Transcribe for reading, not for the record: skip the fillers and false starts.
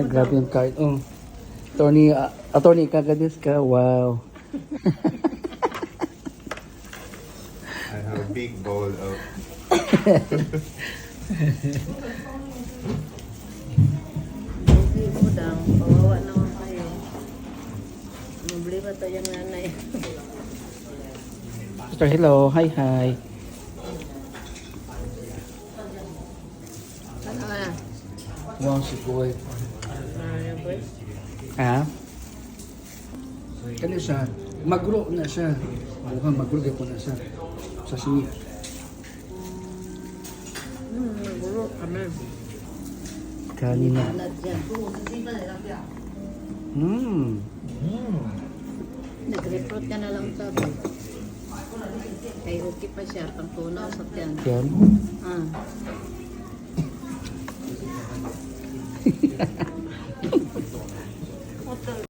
Grabe yung card. Oh. Attorney, kagadis ka. Wow. I have a big bowl of Okay po daw. Kawawa naman kayo. Problema to yung nanay. Sister, hello. Hi, hi. Ano ka na? Wow, si Kuwait. Ano po? Ha? Kani siya. Magro na siya. Mukhang magro po na siya. Sashimi. Nagulo kami. Kanina. Alat yan. Nag-report ka na lang sabi. Kay okay pa siya. Pang tunaw sa tiyan. Yan. Ah.